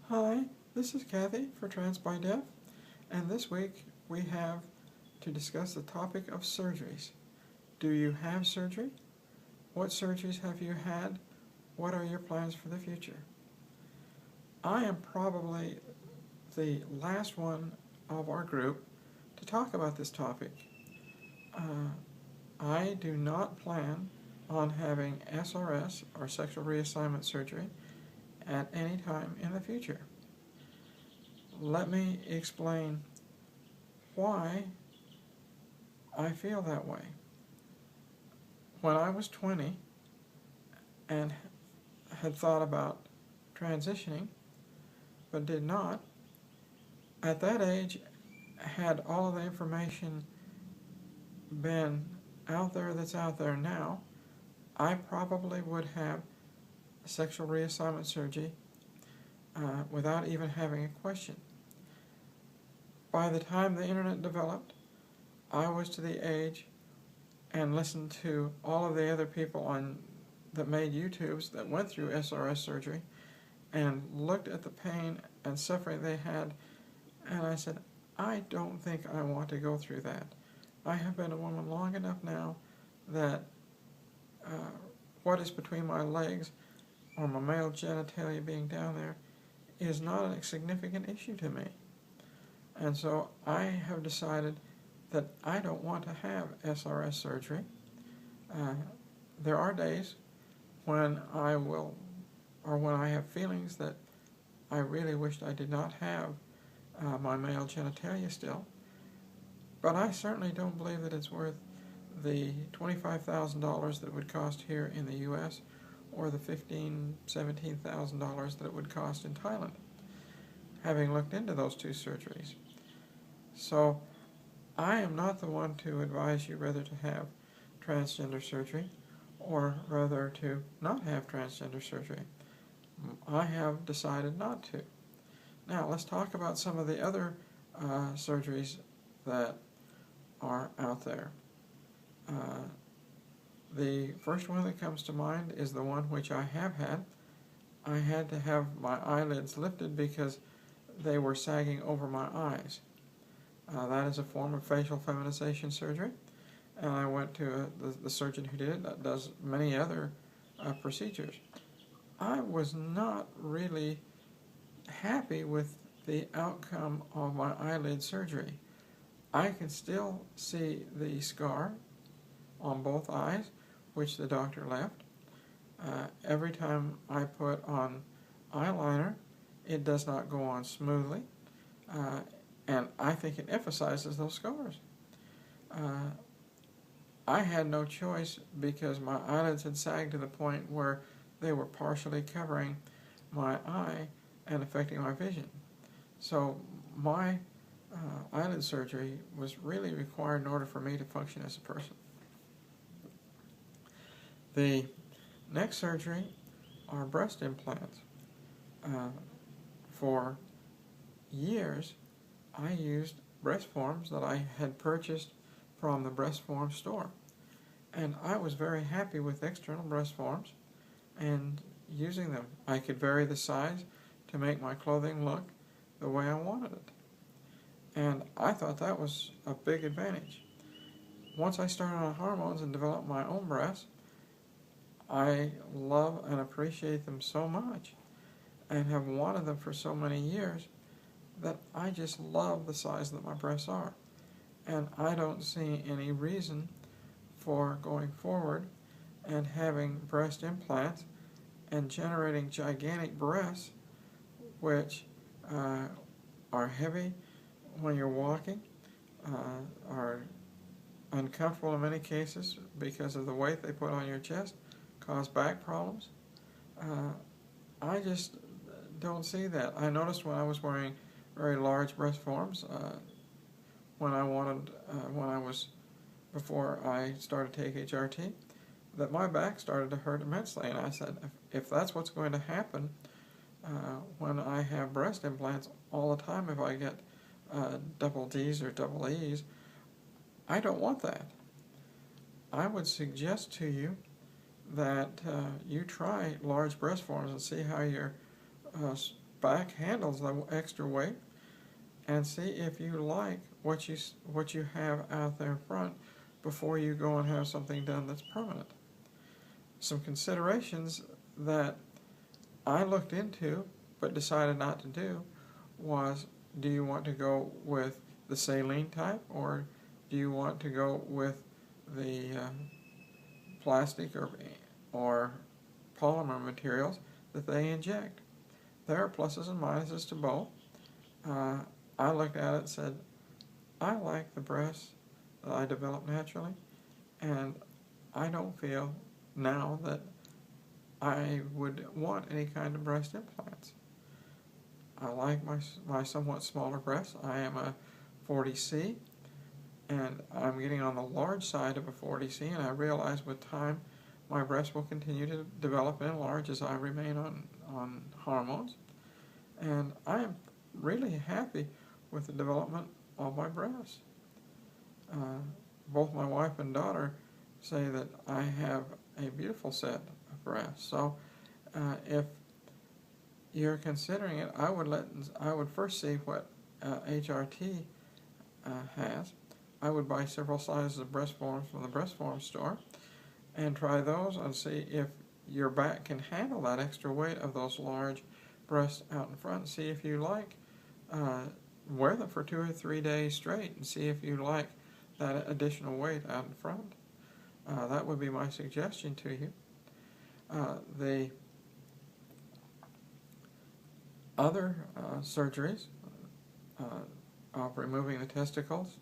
Hi, this is Cathy for TransByDef, and this week we have to discuss the topic of surgeries. Do you have surgery? What surgeries have you had? What are your plans for the future? I am probably the last one of our group to talk about this topic. I do not plan on having SRS, or sexual reassignment surgery, at any time in the future. Let me explain why I feel that way. When I was 20 and had thought about transitioning, but did not, at that age, had all of the information been out there that's out there now, I probably would have sexual reassignment surgery without even having a question. By the time the internet developed, I was to the age and listened to all of the other people that made YouTubes that went through SRS surgery and looked at the pain and suffering they had, and I said, I don't think I want to go through that. I have been a woman long enough now that what is between my legs or my male genitalia being down there is not a significant issue to me. And so I have decided that I don't want to have SRS surgery. There are days when I will, or when I have feelings that I really wished I did not have my male genitalia still, but I certainly don't believe that it's worth the $25,000 that it would cost here in the U.S. or the $15,000, $17,000 that it would cost in Thailand, having looked into those two surgeries. So I am not the one to advise you whether to have transgender surgery or whether to not have transgender surgery. I have decided not to. Now let's talk about some of the other surgeries that are out there. The first one that comes to mind is the one which I have had. I had to have my eyelids lifted because they were sagging over my eyes. That is a form of facial feminization surgery, and I went to the surgeon who did it that does many other procedures. I was not really happy with the outcome of my eyelid surgery. I can still see the scar on both eyes, which the doctor left. Every time I put on eyeliner, it does not go on smoothly, and I think it emphasizes those scars. I had no choice because my eyelids had sagged to the point where they were partially covering my eye and affecting my vision. So my eyelid surgery was really required in order for me to function as a person. The next surgery are breast implants. For years, I used breast forms that I had purchased from the breast form store. And I was very happy with external breast forms and using them. I could vary the size to make my clothing look the way I wanted it. And I thought that was a big advantage. Once I started on hormones and developed my own breasts, I love and appreciate them so much and have wanted them for so many years that I just love the size that my breasts are. And I don't see any reason for going forward and having breast implants and generating gigantic breasts which are heavy when you're walking, are uncomfortable in many cases because of the weight they put on your chest, cause back problems. I just don't see that. I noticed when I was wearing very large breast forms before I started to take HRT, that my back started to hurt immensely, and I said, if that's what's going to happen when I have breast implants all the time, if I get double D's or double E's, I don't want that. I would suggest to you that you try large breast forms and see how your back handles the extra weight and see if you like what you have out there in front before you go and have something done that's permanent. Some considerations that I looked into but decided not to do was, do you want to go with the saline type, or do you want to go with the plastic or polymer materials that they inject? There are pluses and minuses to both. I looked at it and said, I like the breasts that I developed naturally, and I don't feel now that I would want any kind of breast implants. I like my somewhat smaller breasts. I am a 40C, and I'm getting on the large side of a 40C, and I realize with time my breasts will continue to develop and enlarge as I remain on hormones. And I am really happy with the development of my breasts. Both my wife and daughter say that I have a beautiful set of breasts. So if you're considering it, I would first see what HRT has. I would buy several sizes of breast forms from the breast form store and try those and see if your back can handle that extra weight of those large breasts out in front. See if you like, wear them for 2 or 3 days straight and see if you like that additional weight out in front. That would be my suggestion to you. The other surgeries of removing the testicles,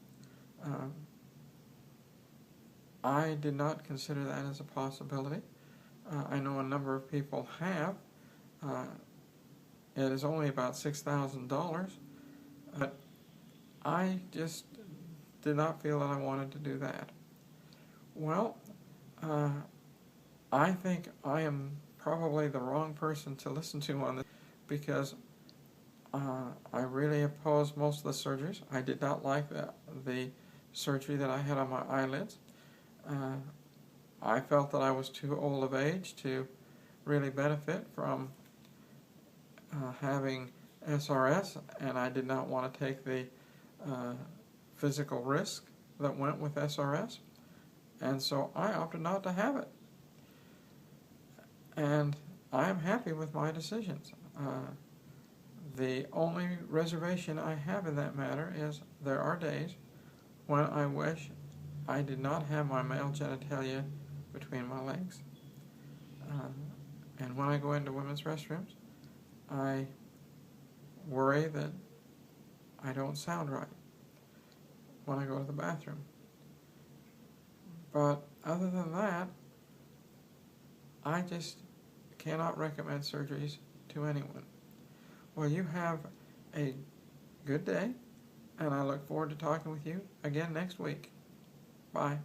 I did not consider that as a possibility. I know a number of people have. It is only about $6,000, but I just did not feel that I wanted to do that. Well, I think I am probably the wrong person to listen to on this, because I really opposed most of the surgeries. I did not like the surgery that I had on my eyelids. I felt that I was too old of age to really benefit from having SRS, and I did not want to take the physical risk that went with SRS, and so I opted not to have it. And I am happy with my decisions. The only reservation I have in that matter is there are days when I wish I did not have my male genitalia between my legs. And when I go into women's restrooms, I worry that I don't sound right when I go to the bathroom. But other than that, I just cannot recommend surgeries to anyone. Well, you have a good day, and I look forward to talking with you again next week. Bye.